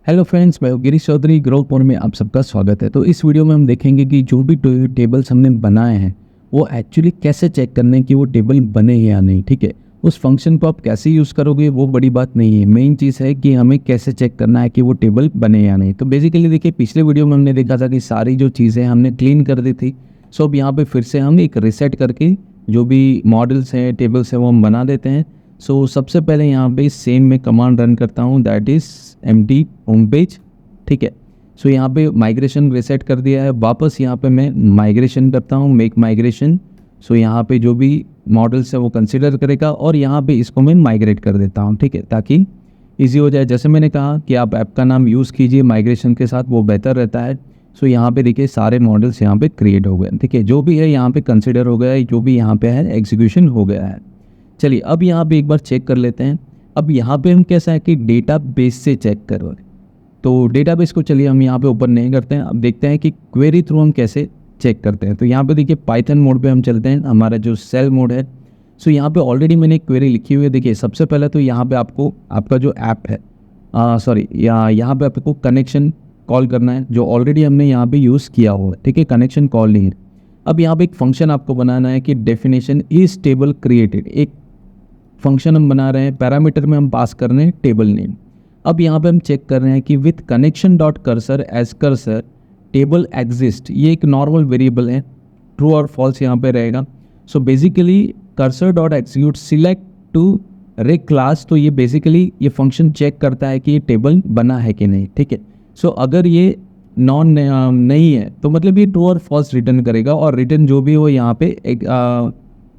Hello friends, मैं Girish Chaudhary growth में आप सबका स्वागत है। तो इस वीडियो में हम देखेंगे कि जो भी टेबल्स हमने बनाए हैं वो एक्चुअली कैसे चेक करने हैं कि वो टेबल बने हैं या नहीं। ठीक है, उस फंक्शन को आप कैसे यूज़ करोगे वो बड़ी बात नहीं है, मेन चीज़ है कि हमें कैसे चेक करना है कि वो टेबल बने या नहीं। तो बेसिकली देखिए, पिछले वीडियो में हमने देखा था कि सारी जो चीज़ें हमने क्लीन कर दी थी। सो अब यहाँ पर फिर से हम एक रिसेट करके जो भी मॉडल्स हैं, टेबल्स हैं, वो हम बना देते हैं। सो सबसे पहले यहाँ पे सेम में कमांड रन करता हूँ, that is empty home page. ठीक है, सो यहाँ पे माइग्रेशन रिसेट कर दिया है। वापस यहाँ पे मैं माइग्रेशन करता हूँ, मेक माइग्रेशन। सो यहाँ पे जो भी मॉडल्स है वो कंसिडर करेगा और यहाँ पे इसको मैं माइग्रेट कर देता हूँ। ठीक है, ताकि इजी हो जाए। जैसे मैंने कहा कि आप ऐप का नाम यूज़ कीजिए माइग्रेशन के साथ, वो बेहतर रहता है। सो यहाँ पे देखिए सारे मॉडल्स यहाँ पे क्रिएट हो गए। ठीक है, जो भी है यहाँ पे कंसिडर हो गया है, जो भी यहाँ पे है एग्जीक्यूशन हो गया है। चलिए अब यहाँ पे एक बार चेक कर लेते हैं। अब यहाँ पे हम कैसा है कि डेटा बेस से चेक करो, तो डेटाबेस को चलिए हम यहाँ पे ओपन नहीं करते हैं। अब देखते हैं कि क्वेरी थ्रू हम कैसे चेक करते हैं। तो यहाँ पे देखिए पाइथन मोड पे हम चलते हैं, हमारा जो सेल मोड है। सो यहाँ पे ऑलरेडी मैंने एक क्वेरी लिखी हुई है। देखिए सबसे पहले तो यहाँ पे आपको आपका जो ऐप है यहाँ पे आपको कनेक्शन कॉल करना है, जो ऑलरेडी हमने यहाँ पे यूज़ किया हुआ है। ठीक है, कनेक्शन कॉल नहीं है। अब यहाँ पे एक फंक्शन आपको बनाना है कि डेफिनेशन इज टेबल क्रिएटेड। एक फंक्शन हम बना रहे हैं, पैरामीटर में हम पास कर रहे हैं टेबल नेम। अब यहाँ पे हम चेक कर रहे हैं कि with connection dot cursor as cursor table exist. ये एक नॉर्मल वेरिएबल है, ट्रू और फॉल्स यहाँ पे रहेगा। So basically cursor dot execute select to rec class. तो ये बेसिकली ये फंक्शन चेक करता है कि ये टेबल बना है कि नहीं। ठीक है, सो अगर ये नॉन नहीं है तो मतलब ये ट्रू और फॉल्स रिटर्न करेगा, और रिटर्न जो भी हो यहाँ पे एक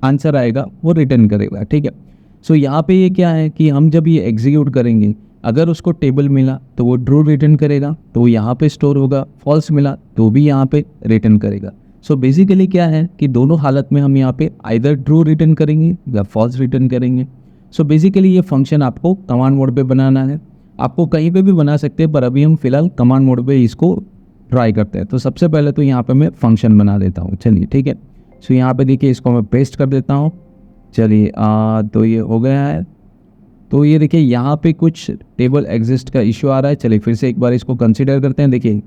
आंसर आएगा वो रिटर्न करेगा। ठीक है, सो यहाँ पे ये क्या है कि हम जब ये एग्जीक्यूट करेंगे, अगर उसको टेबल मिला तो वो ट्रू रिटर्न करेगा, तो यहाँ पे स्टोर होगा। फॉल्स मिला तो भी यहाँ पे रिटर्न करेगा। सो बेसिकली क्या है कि दोनों हालत में हम यहाँ पे आइदर ट्रू रिटर्न करेंगे या फॉल्स रिटर्न करेंगे। सो बेसिकली ये फंक्शन आपको कमांड मोड पे बनाना है। आपको कहीं पे भी बना सकते हैं, पर अभी हम फिलहाल कमांड मोड पे इसको ट्राई करते हैं। तो सबसे पहले तो यहाँ पे मैं फंक्शन बना देता हूँ। चलिए ठीक है, सो यहाँ पे देखिए इसको मैं पेस्ट कर देता हूँ। चलिए तो ये हो गया है। तो ये देखिए यहाँ पे कुछ टेबल एग्जिस्ट का इशू आ रहा है। चलिए फिर से एक बार इसको कंसीडर करते हैं। देखिए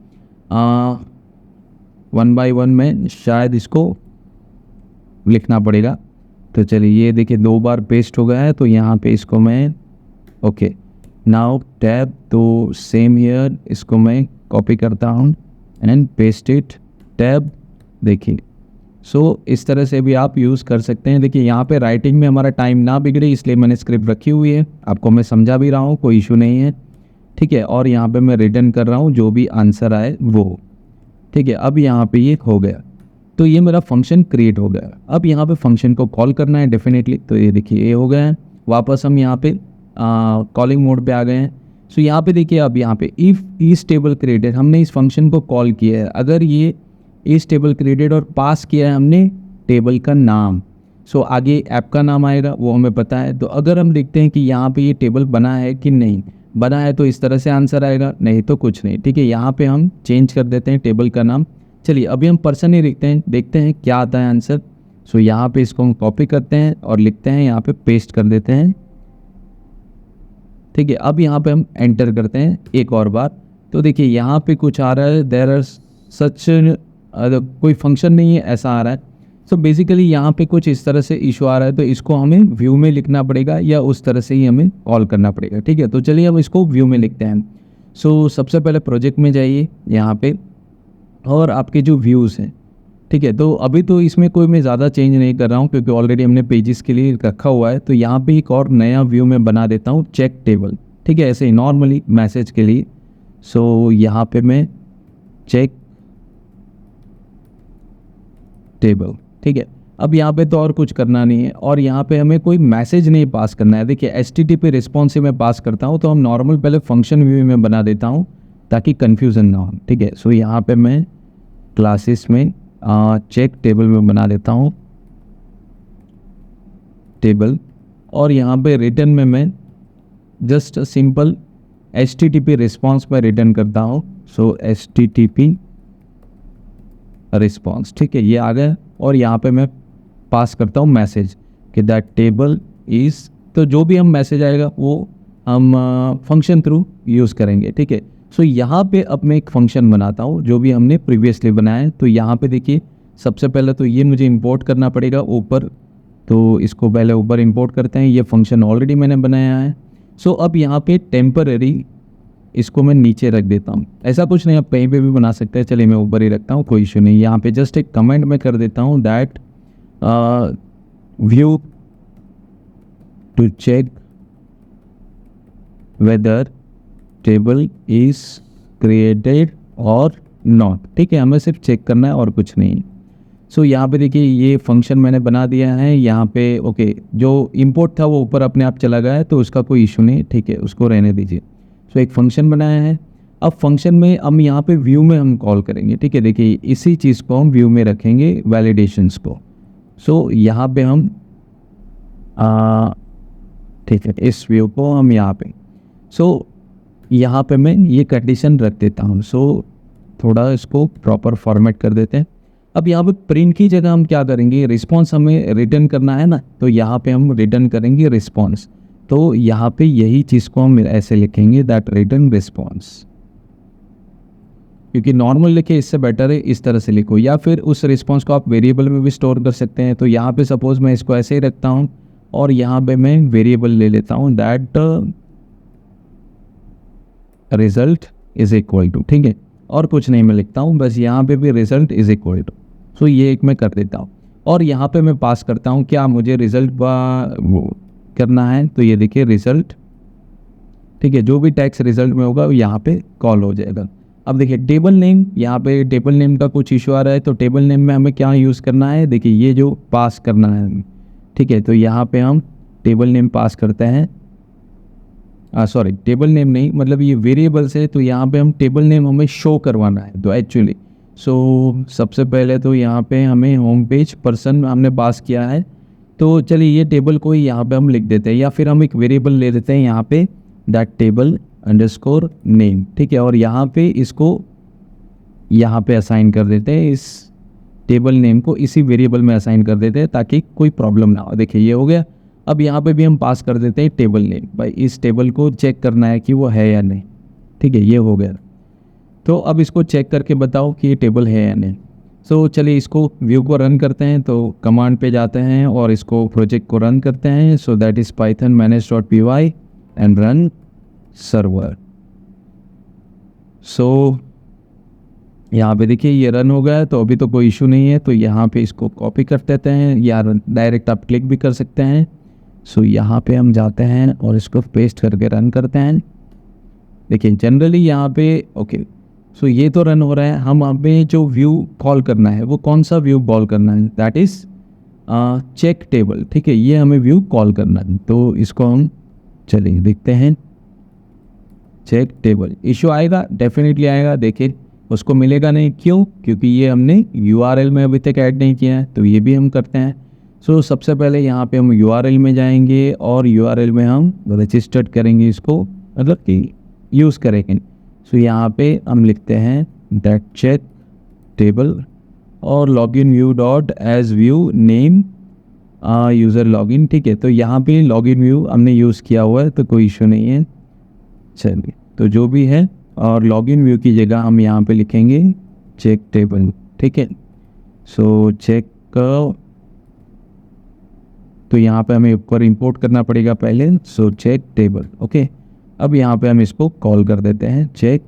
1 by 1 में शायद इसको लिखना पड़ेगा। तो चलिए ये देखिए 2 बार पेस्ट हो गया है। तो यहाँ पे इसको मैं ओके नाउ टैब, तो सेम हियर इसको मैं कॉपी करता हूँ एंड पेस्ट इट टैब। देखिए सो इस तरह से भी आप यूज़ कर सकते हैं। देखिए यहाँ पे राइटिंग में हमारा टाइम ना बिगड़े इसलिए मैंने स्क्रिप्ट रखी हुई है, आपको मैं समझा भी रहा हूँ, कोई इशू नहीं है। ठीक है, और यहाँ पे मैं रिटर्न कर रहा हूँ जो भी आंसर आए वो। ठीक है, अब यहाँ पे ये हो गया, तो ये मेरा फंक्शन क्रिएट हो गया। अब यहाँ पे फंक्शन को कॉल करना है डेफिनेटली। तो ये देखिए ये हो गया है। वापस हम यहाँ पे कॉलिंग मोड पे आ गए हैं। सो यहाँ पे देखिए अब यहाँ पे इफ़ इज टेबल क्रिएटेड, हमने इस फंक्शन को कॉल किया है। अगर ये इस टेबल क्रिएटेड और पास किया है हमने टेबल का नाम, सो आगे ऐप का नाम आएगा वो हमें पता है। तो अगर हम देखते हैं कि यहाँ पे ये टेबल बना है कि नहीं बना है, तो इस तरह से आंसर आएगा, नहीं तो कुछ नहीं। ठीक है, यहाँ पे हम चेंज कर देते हैं टेबल का नाम। चलिए अभी हम पर्सन ही लिखते हैं, देखते हैं क्या आता है आंसर। सो यहाँ पे इसको हम कॉपी करते हैं और लिखते हैं, यहाँ पे पेस्ट कर देते हैं। ठीक है, अब यहाँ पे हम एंटर करते हैं एक और बार। तो देखिए यहाँ पे कुछ आ रहा है, देयर आर सच कोई फंक्शन नहीं है ऐसा आ रहा है। सो बेसिकली यहाँ पे कुछ इस तरह से इशू आ रहा है, तो इसको हमें व्यू में लिखना पड़ेगा या उस तरह से ही हमें कॉल करना पड़ेगा। ठीक है, तो चलिए हम इसको व्यू में लिखते हैं। सो सबसे पहले प्रोजेक्ट में जाइए यहाँ पे, और आपके जो व्यूज़ हैं। ठीक है, तो अभी तो इसमें कोई मैं ज़्यादा चेंज नहीं कर रहा हूँ क्योंकि ऑलरेडी हमने पेजेस के लिए रखा हुआ है। तो यहाँ पे एक और नया व्यू में बना देता हूँ, चेक टेबल। ठीक है, ऐसे ही नॉर्मली मैसेज के लिए। सो यहाँ पे मैं चेक टेबल। ठीक है, अब यहाँ पे तो और कुछ करना नहीं है, और यहाँ पे हमें कोई मैसेज नहीं पास करना है। देखिए HTTP रिस्पॉन्स से मैं पास करता हूँ, तो हम नॉर्मल पहले फंक्शन व्यू में बना देता हूँ ताकि कन्फ्यूज़न ना हो। ठीक है, सो यहाँ पे मैं क्लासेस में चेक टेबल में बना देता हूँ टेबल, और यहाँ पे रिटर्न में मैं जस्ट सिंपल HTTP रिस्पॉन्स में रिटर्न करता हूँ। सो HTTP रिस्पॉन्स। ठीक है, ये आ गया, और यहाँ पे मैं पास करता हूँ मैसेज कि दैट टेबल इज़, तो जो भी हम मैसेज आएगा वो हम फंक्शन थ्रू यूज़ करेंगे। ठीक है, सो यहाँ पे अब मैं एक फंक्शन बनाता हूँ जो भी हमने प्रीवियसली बनाया है। तो यहाँ पे देखिए सबसे पहले तो ये मुझे इंपोर्ट करना पड़ेगा ऊपर, तो इसको पहले ऊपर इंपोर्ट करते हैं। ये फंक्शन ऑलरेडी मैंने बनाया है। सो अब यहाँ पे टेम्पररी इसको मैं नीचे रख देता हूँ। ऐसा कुछ नहीं, आप कहीं पे भी बना सकते हैं। चलिए मैं ऊपर ही रखता हूँ, कोई इशू नहीं। यहाँ पे जस्ट एक कमेंट में कर देता हूँ that view to check whether table is created और नॉट। ठीक है, हमें सिर्फ चेक करना है और कुछ नहीं। सो यहाँ पे देखिए ये फंक्शन मैंने बना दिया है। यहाँ पे ओके, जो इंपोर्ट था वो ऊपर अपने आप चला गया है, तो उसका कोई इशू नहीं। ठीक है, उसको रहने दीजिए। सो एक फंक्शन बनाया है। अब फंक्शन में हम यहाँ पे व्यू में हम कॉल करेंगे। ठीक है, देखिए इसी चीज़ को हम व्यू में रखेंगे, वैलिडेशंस को। सो यहाँ पे हम ठीक है, इस व्यू को हम यहाँ पे यहाँ पे मैं ये कंडीशन रख देता हूँ। थोड़ा इसको प्रॉपर फॉर्मेट कर देते हैं। अब यहाँ पे प्रिंट की जगह हम क्या करेंगे, रिस्पॉन्स हमें रिटर्न करना है ना, तो यहाँ पे हम रिटर्न करेंगे रिस्पॉन्स। तो यहाँ पे यही चीज़ को हम ऐसे लिखेंगे दैट रिटर्न रिस्पॉन्स, क्योंकि नॉर्मल लिखे इससे बेटर है इस तरह से लिखो, या फिर उस रिस्पॉन्स को आप वेरिएबल में भी स्टोर कर सकते हैं। तो यहाँ पे सपोज मैं इसको ऐसे ही रखता हूँ और यहाँ पे मैं वेरिएबल ले लेता हूँ that result is equal to. ठीक है, और कुछ नहीं मैं लिखता हूँ, बस यहाँ पे भी रिजल्ट इज इक्वल टू। सो ये एक मैं कर देता हूँ और यहाँ पे मैं पास करता हूँ क्या मुझे रिजल्ट करना है। तो ये देखिए रिजल्ट। ठीक है, जो भी टैक्स रिजल्ट में होगा वो यहाँ पे कॉल हो जाएगा। अब देखिए टेबल नेम, यहाँ पे टेबल नेम का कुछ इशू आ रहा है, तो टेबल नेम में हमें क्या यूज़ करना है, देखिए ये जो पास करना है हमें। ठीक है, तो यहाँ पे हम टेबल नेम पास करते हैं। सॉरी, टेबल नेम नहीं, मतलब ये वेरिएबल्स है, तो यहाँ पे हम टेबल नेम हमें शो करवाना है। तो एक्चुअली सबसे पहले तो यहाँ पे हमें होम पेज पर्सन हमने पास किया है, तो चलिए ये टेबल को ही यहाँ पे हम लिख देते हैं, या फिर हम एक वेरिएबल ले देते हैं यहाँ पे दैट टेबल अंडरस्कोर नेम। ठीक है, और यहाँ पे इसको यहाँ पे असाइन कर देते हैं, इस टेबल नेम को इसी वेरिएबल में असाइन कर देते हैं ताकि कोई प्रॉब्लम ना हो। देखिए ये हो गया। अब यहाँ पे भी हम पास कर देते हैं टेबल नेम, भाई इस टेबल को चेक करना है कि वो है या नहीं। ठीक है, ये हो गया। तो अब इसको चेक करके बताओ कि ये टेबल है या नहीं। चलिए इसको व्यू को रन करते हैं, तो कमांड पे जाते हैं और इसको प्रोजेक्ट को रन करते हैं। So that is python manage.py and run server. यहाँ पे देखिए ये रन हो गया है, तो अभी तो कोई इशू नहीं है। तो यहाँ पे इसको कॉपी कर देते हैं, या डायरेक्ट आप क्लिक भी कर सकते हैं। यहाँ पे हम जाते हैं और इसको पेस्ट करके रन करते हैं। देखिए जनरली यहाँ पे ओके, ये तो रन हो रहा है। हम हमें जो व्यू कॉल करना है वो कौन सा व्यू कॉल करना है, दैट इज़ चेक टेबल। ठीक है, ये हमें व्यू कॉल करना है। तो इसको हम चलिए देखते हैं। चेक टेबल इशू आएगा, डेफिनेटली आएगा। देखिए उसको मिलेगा नहीं, क्यों, क्योंकि ये हमने URL में अभी तक ऐड नहीं किया है। तो ये भी हम करते हैं। सबसे पहले यहाँ पे हम URL में जाएंगे और URL में हम रजिस्टर्ड करेंगे इसको, मतलब कि यूज़ करेंगे। यहाँ पे हम लिखते हैं दैट चेक टेबल और login view dot as view name user login. ठीक है, तो यहाँ पे लॉगिन व्यू हमने यूज़ किया हुआ है, तो कोई इशू नहीं है। चलिए, तो जो भी है, और लॉगिन व्यू की जगह हम यहाँ पे लिखेंगे चेक टेबल। ठीक है, चेक तो यहाँ पे हमें ऊपर इंपोर्ट करना पड़ेगा पहले। Check table. ओके, अब यहाँ पे हम इसको कॉल कर देते हैं चेक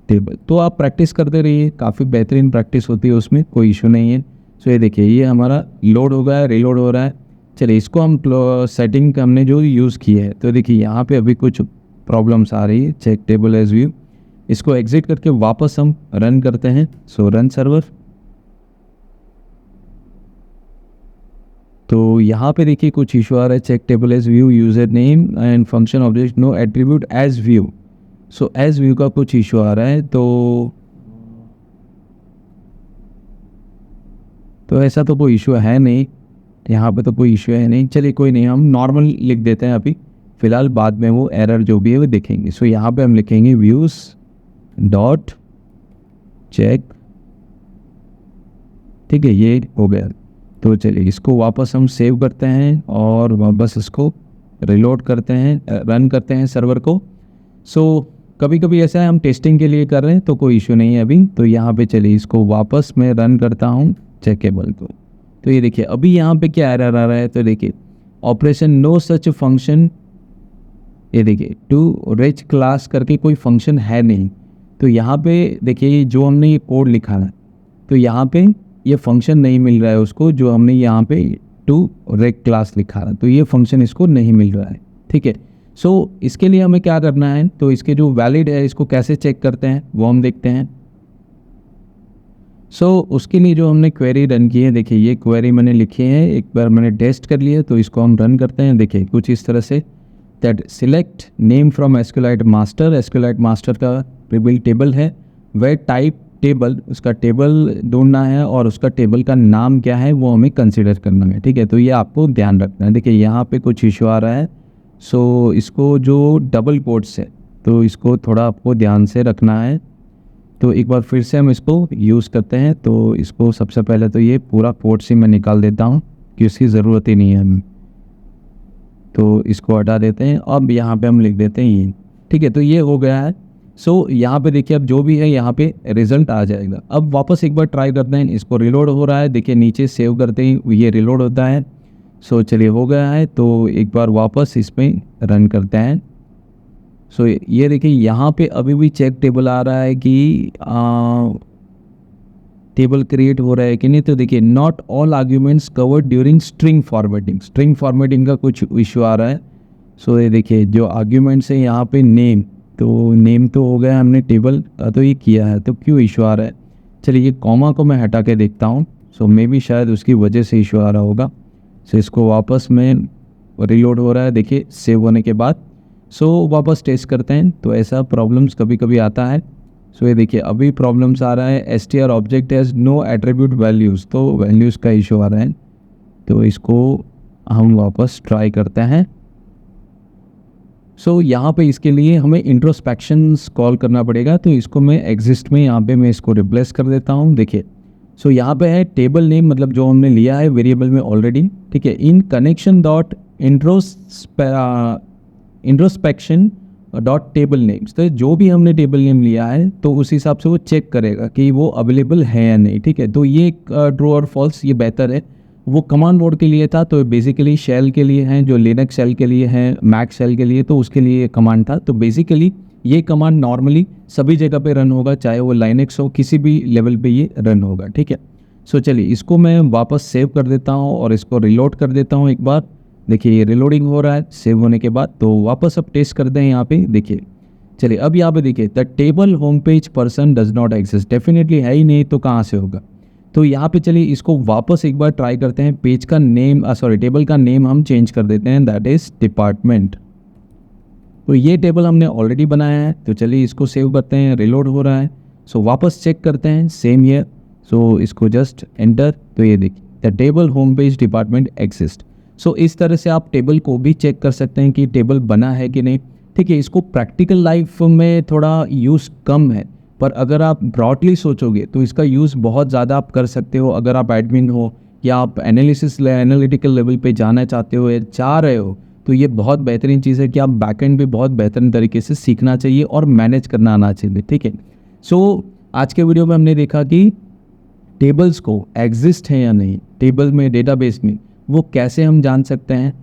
टेबल। तो आप प्रैक्टिस करते रहिए, काफ़ी बेहतरीन प्रैक्टिस होती है उसमें, कोई इशू नहीं है। ये देखिए ये हमारा लोड हो गया है, रीलोड हो रहा है। चलिए इसको हम सेटिंग हमने जो यूज़ की है, तो देखिए यहाँ पे अभी कुछ प्रॉब्लम्स आ रही है। चेक टेबल एज व्यू, इसको एग्जिट करके वापस हम रन करते हैं। Run server. तो यहाँ पे देखिए कुछ इशू आ रहा है। Check table as view, user name and function object no attribute as view. As view का कुछ इशू आ रहा है। तो ऐसा तो कोई इशू है नहीं, यहाँ पे तो कोई इशू है नहीं। चलिए कोई नहीं, हम नॉर्मल लिख देते हैं अभी फिलहाल, बाद में वो एरर जो भी है वो देखेंगे। यहाँ पे हम लिखेंगे व्यूज डॉट चेक। ठीक है, ये हो गया। तो चलिए इसको वापस हम सेव करते हैं और वापस इसको रिलोड करते हैं, रन करते हैं सर्वर को। कभी कभी ऐसा है हम टेस्टिंग के लिए कर रहे हैं तो कोई इशू नहीं है अभी। तो यहाँ पे चलिए इसको वापस मैं रन करता हूँ चेकेबल को। तो ये देखिए अभी यहाँ पे क्या एरर आ रहा है, तो देखिए ऑपरेशन नो सच फंक्शन, ये देखिए टू रिच क्लास करके कोई फंक्शन है नहीं। तो यहाँ पे देखिए जो हमने ये कोड लिखा है तो यहाँ पे ये फंक्शन नहीं मिल रहा है उसको, जो हमने यहाँ पे टू रेक क्लास लिखा है तो ये फंक्शन इसको नहीं मिल रहा है, ठीक है। सो इसके लिए हमें क्या करना है, तो इसके जो वैलिड है इसको कैसे चेक करते हैं वो हम देखते हैं। उसके लिए जो हमने क्वेरी रन की है, देखिए ये क्वेरी मैंने लिखी है, एक बार मैंने टेस्ट कर लिया तो इसको हम रन करते हैं। देखिए कुछ इस तरह से, that select name from SQLite master, SQLite master का प्रीबिल्ड टेबल है, वे टाइप टेबल, उसका टेबल ढूंढना है और उसका टेबल का नाम क्या है वो हमें कंसिडर करना है, ठीक है। तो ये आपको ध्यान रखना है। देखिए यहाँ पे कुछ इशू आ रहा है, इसको जो डबल कोट्स है तो इसको थोड़ा आपको ध्यान से रखना है। तो एक बार फिर से हम इसको यूज़ करते हैं। तो इसको सबसे पहले तो ये पूरा कोट्स ही मैं निकाल देता हूँ कि उसकी ज़रूरत ही नहीं है हमें, तो इसको हटा देते हैं। अब यहाँ पे हम लिख देते हैं ये, ठीक है। तो ये हो गया है। यहाँ पे देखिए अब जो भी है यहाँ पे रिजल्ट आ जाएगा। अब वापस एक बार ट्राई करते हैं, इसको रिलोड हो रहा है, देखिए नीचे सेव करते ही ये रिलोड होता है। चलिए हो गया है, तो एक बार वापस इसमें रन करते हैं। ये देखिए यहाँ पे अभी भी चेक टेबल आ रहा है कि टेबल क्रिएट हो रहा है कि नहीं। तो देखिए not all arguments covered during string formatting, string formatting का कुछ इशू आ रहा है। ये देखिए जो आर्ग्यूमेंट्स है यहाँ पे नेम, तो नेम तो हो गया, हमने टेबल का तो ये किया है, तो क्यों इशू आ रहा है। चलिए ये कॉमा को मैं हटा के देखता हूँ। मे भी शायद उसकी वजह से इशू आ रहा होगा। इसको वापस में रिलोड हो रहा है, देखिए सेव होने के बाद। वापस टेस्ट करते हैं, तो ऐसा प्रॉब्लम्स कभी कभी आता है। ये देखिए अभी प्रॉब्लम्स आ रहा है, str object has no attribute values, तो वैल्यूज़ का इशू आ रहा है। तो इसको हम वापस ट्राई करते हैं। यहाँ पे इसके लिए हमें इंट्रोस्पेक्शंस कॉल करना पड़ेगा, तो इसको मैं एग्जिस्ट में यहाँ पे मैं इसको रिप्लेस कर देता हूँ। देखिए यहाँ पे है टेबल नेम, मतलब जो हमने लिया है वेरिएबल में ऑलरेडी, ठीक है। In connection dot introspection dot table names, तो जो भी हमने टेबल नेम लिया है तो उस हिसाब से वो चेक करेगा कि वो अवेलेबल है या नहीं, ठीक है। तो ये ट्रू और फॉल्स ये बेहतर है। वो कमांड मोड के लिए था, तो बेसिकली शेल के लिए हैं, जो लिनक्स शेल के लिए हैं, मैक शेल के लिए, तो उसके लिए कमांड था। तो बेसिकली ये कमांड नॉर्मली सभी जगह पे रन होगा, चाहे वो लाइनक्स हो, किसी भी लेवल पे ये रन होगा, ठीक है। चलिए इसको मैं वापस सेव कर देता हूँ और इसको रिलोड कर देता हूँ एक बार। देखिए ये रिलोडिंग हो रहा है सेव होने के बाद। तो वापस अब टेस्ट करते हैं यहाँ पे। देखिए चलिए अब यहाँ पे देखिए the table home page person does not exist, definitely है ही नहीं, तो कहाँ से होगा। तो यहाँ पे चलिए इसको वापस एक बार ट्राई करते हैं। पेज का नेम टेबल का नेम हम चेंज कर देते हैं, दैट इज डिपार्टमेंट। तो ये टेबल हमने ऑलरेडी बनाया है, तो चलिए इसको सेव करते हैं, रिलोड हो रहा है। वापस चेक करते हैं, सेम ईयर। इसको जस्ट एंटर, तो ये देखिए the table home page department exist. इस तरह से आप टेबल को भी चेक कर सकते हैं कि टेबल बना है कि नहीं, ठीक है। इसको प्रैक्टिकल लाइफ में थोड़ा यूज़ कम है, पर अगर आप ब्रॉडली सोचोगे तो इसका यूज़ बहुत ज़्यादा आप कर सकते हो। अगर आप एडमिन हो या आप एनालिटिकल लेवल पे जाना चाहते हो या चाह रहे हो, तो ये बहुत बेहतरीन चीज़ है कि आप बैकएंड भी बहुत बेहतरीन तरीके से सीखना चाहिए और मैनेज करना आना चाहिए, ठीक है। आज के वीडियो में हमने देखा कि टेबल्स को एग्जिस्ट है या नहीं टेबल में, डेटाबेस में, वो कैसे हम जान सकते हैं।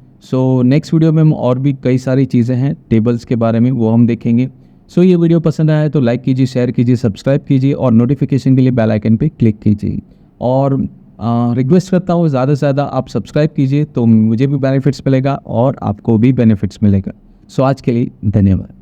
नेक्स्ट वीडियो में हम और भी कई सारी चीज़ें हैं टेबल्स के बारे में, वो हम देखेंगे। ये वीडियो पसंद आया तो लाइक कीजिए, शेयर कीजिए, सब्सक्राइब कीजिए और नोटिफिकेशन के लिए बेल आइकन पे क्लिक कीजिए। और रिक्वेस्ट करता हूँ ज़्यादा से ज़्यादा आप सब्सक्राइब कीजिए, तो मुझे भी बेनिफिट्स मिलेगा और आपको भी बेनिफिट्स मिलेगा। आज के लिए धन्यवाद।